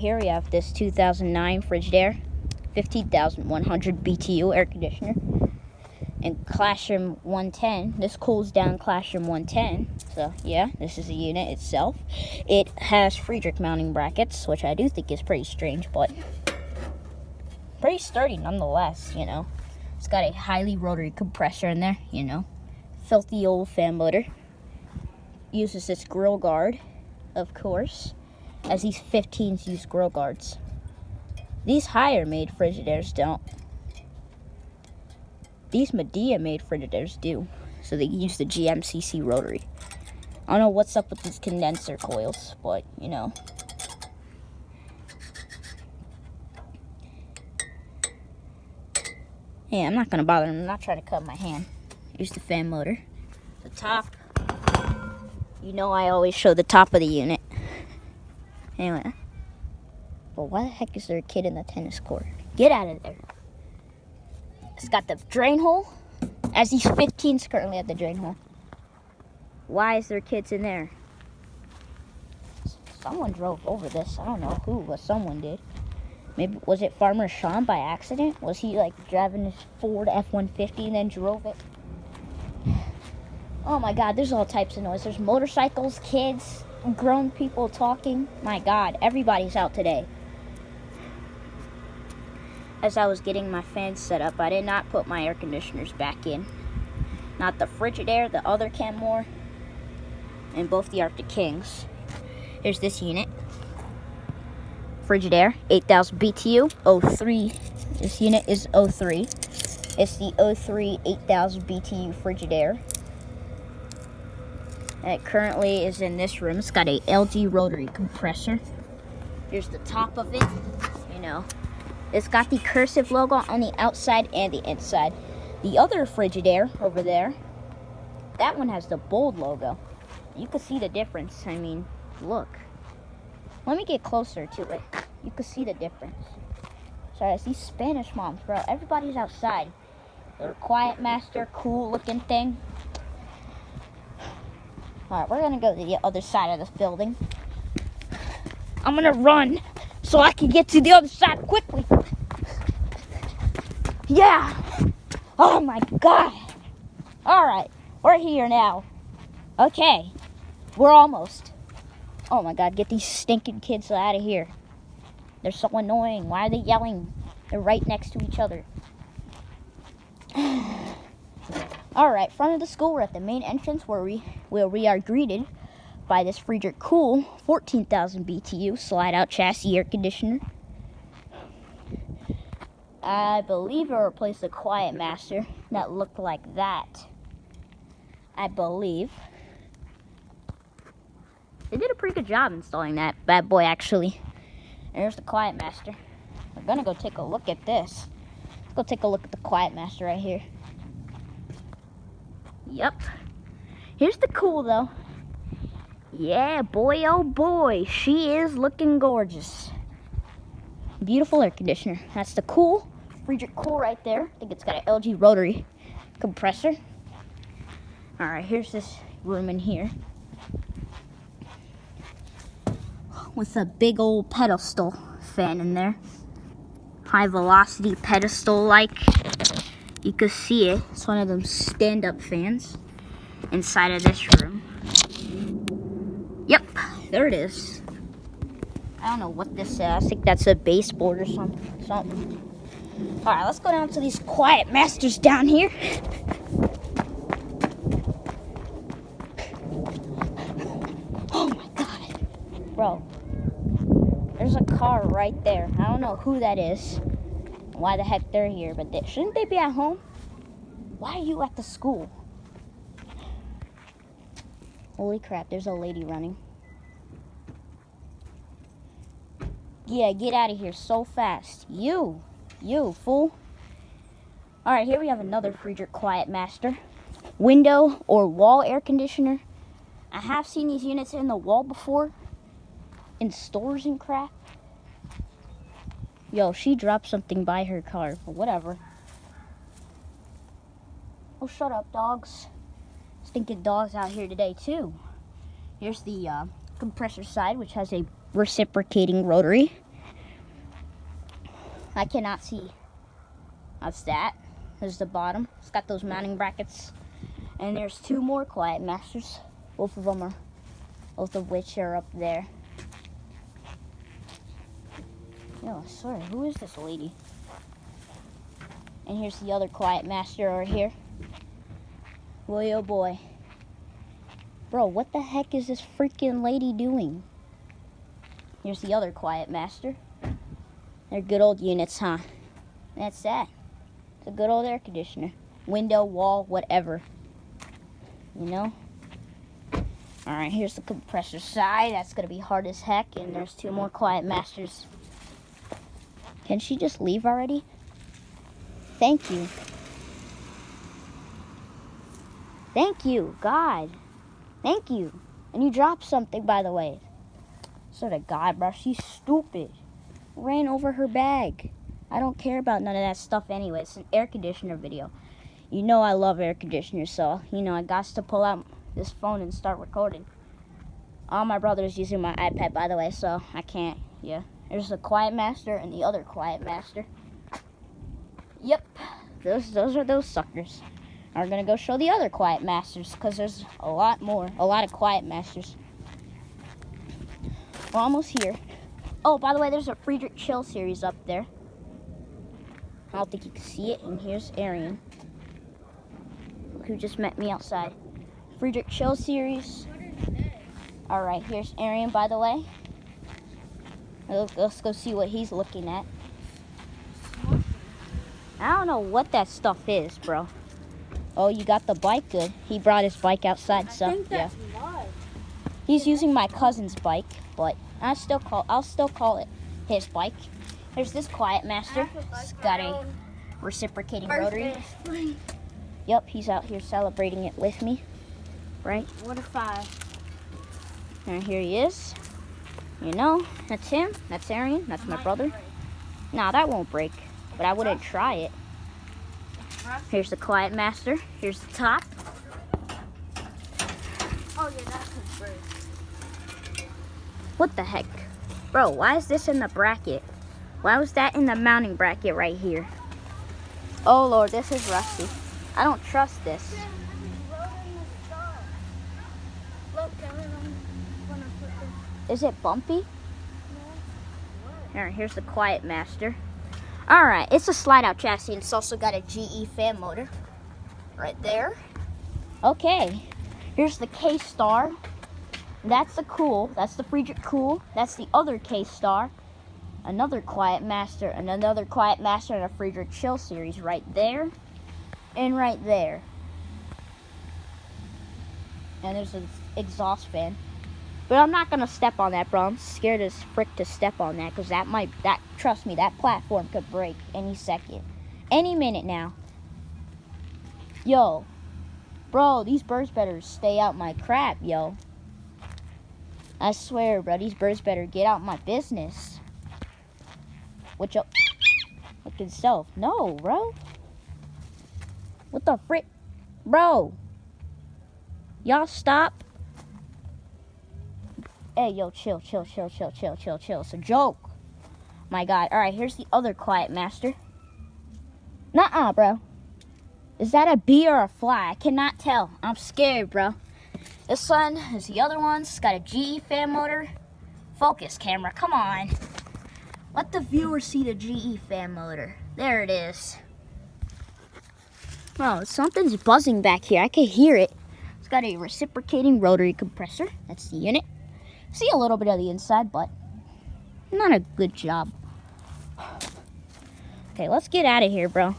here we have this 2009 Frigidaire, 15,100 BTU air conditioner. And Classroom 110, this cools down Classroom 110. So yeah, this is the unit itself. It has Friedrich mounting brackets, which I do think is pretty strange, but pretty sturdy nonetheless, you know. It's got a highly rotary compressor in there, you know. Filthy old fan motor. Uses this grill guard, of course, as these 15s use grill guards. These higher made Frigidaires don't. These Medea made Frigidaires do. So they use the GMCC rotary. I don't know what's up with these condenser coils, but you know. Yeah, I'm not gonna bother. I'm not trying to cut my hand. Here's the fan motor. The top. You know I always show the top of the unit. Anyway. But why the heck is there a kid in the tennis court? Get out of there. It's got the drain hole. As these 15s currently at the drain hole. Why is there kids in there? Someone drove over this. I don't know who, but someone did. Maybe, was it Farmer Sean by accident? Was he like driving his Ford F-150 and then drove it? Oh my God, there's all types of noise. There's motorcycles, kids, grown people talking. My God, everybody's out today. As I was getting my fans set up, I did not put my air conditioners back in. Not the Frigidaire, the other Kenmore, and both the Arctic Kings. Here's this unit. Frigidaire, 8,000 BTU, 03. This unit is 03. It's the 03 8,000 BTU Frigidaire. And it currently is in this room. It's got a LG rotary compressor. Here's the top of it, you know. It's got the cursive logo on the outside and the inside. The other Frigidaire over there, that one has the bold logo. You can see the difference. I mean, look. Let me get closer to it. You can see the difference. Sorry, it's these Spanish moms, bro. Everybody's outside. They're Quiet Master, cool looking thing. Alright, we're gonna go to the other side of this building. I'm gonna run so I can get to the other side quickly. Yeah. Oh my God. Alright, we're here now. Okay, we're almost. Oh my God, get these stinking kids out of here. They're so annoying. Why are they yelling? They're right next to each other. Alright, front of the school, we're at the main entrance where we are greeted by this Friedrich Cool 14,000 BTU slide-out chassis air conditioner. I believe it replaced the Quiet Master that looked like that. I believe. They did a pretty good job installing that bad boy, actually. There's the Quiet Master. We're gonna go take a look at this. Let's go take a look at the Quiet Master right here. Yep. Here's the Cool, though. Yeah, boy, oh boy. She is looking gorgeous. Beautiful air conditioner. That's the Cool. Friedrich Cool right there. I think it's got an LG rotary compressor. Alright, here's this room in here. With a big old pedestal fan in there. High velocity pedestal like. You can see it. It's one of them stand-up fans inside of this room. Yep, there it is. I don't know what this is. I think that's a baseboard or something. Alright, let's go down to these Quiet Masters down here. Oh my God. Bro, there's a car right there. I don't know who that is. Why the heck they're here, but shouldn't they be at home? Why are you at the school? Holy crap, there's a lady running. Yeah, get out of here so fast. You fool. Alright, here we have another Friedrich Quiet Master. Window or wall air conditioner. I have seen these units in the wall before. In stores and crap. Yo, she dropped something by her car, but whatever. Oh, shut up, dogs. Stinking dogs out here today, too. Here's the compressor side, which has a reciprocating rotary. I cannot see. That's that. There's the bottom. It's got those mounting brackets. And there's 2 more Quiet Masters. Both of which are up there. Yo, I swear, who is this lady? And here's the other Quiet Master over here. Boy, oh boy. Bro, what the heck is this freaking lady doing? Here's the other Quiet Master. They're good old units, huh? That's that. It's a good old air conditioner. Window, wall, whatever. You know? Alright, here's the compressor side. That's going to be hard as heck. And there's 2 more Quiet Masters. Can she just leave already? Thank you. Thank you, God. Thank you. And you dropped something, by the way. Sort of God, bro. She's stupid. Ran over her bag. I don't care about none of that stuff anyway. It's an air conditioner video. You know I love air conditioners, so, you know, I got to pull out this phone and start recording. All my brother's using my iPad, by the way, so I can't, yeah. There's the Quiet Master and the other Quiet Master. Yep, those are those suckers. Now we're going to go show the other Quiet Masters, because there's a lot of Quiet Masters. We're almost here. Oh, by the way, there's a Friedrich Chill series up there. I don't think you can see it, and here's Arian, who just met me outside. Friedrich Chill series. Alright, here's Arian, by the way. Let's go see what he's looking at. I don't know what that stuff is, bro. Oh, you got the bike? Good. He brought his bike outside, so yeah. He's using my cousin's bike, but I'll still call it his bike. There's this Quiet Master. It's got a reciprocating rotary. Yep, he's out here celebrating it with me. Right? What a 5. And here he is. You know, that's him. That's Arian. That's my brother. Nah, that won't break. But I wouldn't try it. Here's the Quiet Master. Here's the top. Oh yeah, that could break. What the heck? Bro, why is this in the bracket? Why was that in the mounting bracket right here? Oh Lord, this is rusty. I don't trust this. Is it bumpy? Alright, here's the Quiet Master. Alright, it's a slide-out chassis, and it's also got a GE fan motor. Right there. Okay, here's the K-Star. That's the Cool. That's the Friedrich Cool. That's the other K-Star. Another Quiet Master, and another Quiet Master, and a Friedrich Chill series right there. And right there. And there's an exhaust fan. But I'm not gonna step on that, bro. I'm scared as frick to step on that, because trust me, that platform could break any second. Any minute now. Yo. Bro, these birds better stay out my crap, yo. I swear, bro, these birds better get out my business. What yo? Look at self. No, bro. What the frick? Bro. Y'all stop. Hey, yo, chill. It's a joke. My God. All right, here's the other Quiet Master. Nuh-uh, bro. Is that a bee or a fly? I cannot tell. I'm scared, bro. This one is the other one. It's got a GE fan motor. Focus, camera. Come on. Let the viewer see the GE fan motor. There it is. Oh, something's buzzing back here. I can hear it. It's got a reciprocating rotary compressor. That's the unit. See a little bit of the inside, but not a good job. Okay, let's get out of here, bro.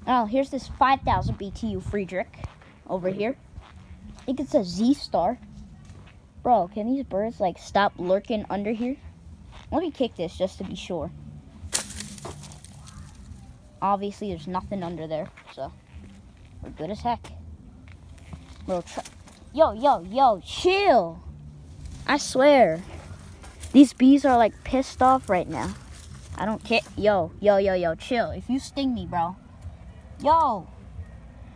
Oh, here's this 5,000 BTU Friedrich over here. I think it's a Z-Star. Bro, can these birds, like, stop lurking under here? Let me kick this just to be sure. Obviously, there's nothing under there, so we're good as heck. Bro, yo, chill. I swear. These bees are, like, pissed off right now. I don't care. Yo, chill. If you sting me, bro. Yo.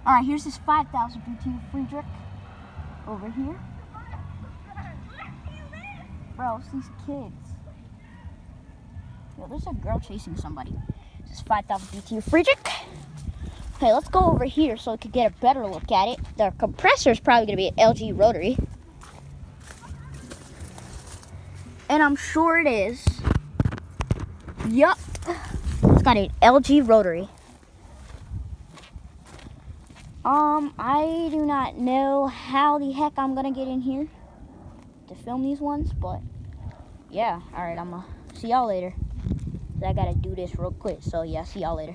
Alright, here's this 5,000 BTU Friedrich over here. Bro, it's these kids. Yo, Yo, there's a girl chasing somebody. This is 5,000 BTU Friedrich. Okay, let's go over here so we could get a better look at it. The compressor is probably going to be an LG rotary. And I'm sure it is. Yup. It's got an LG rotary. I do not know how the heck I'm going to get in here to film these ones, but yeah. Alright, I'm going to see y'all later. I got to do this real quick, so yeah, see y'all later.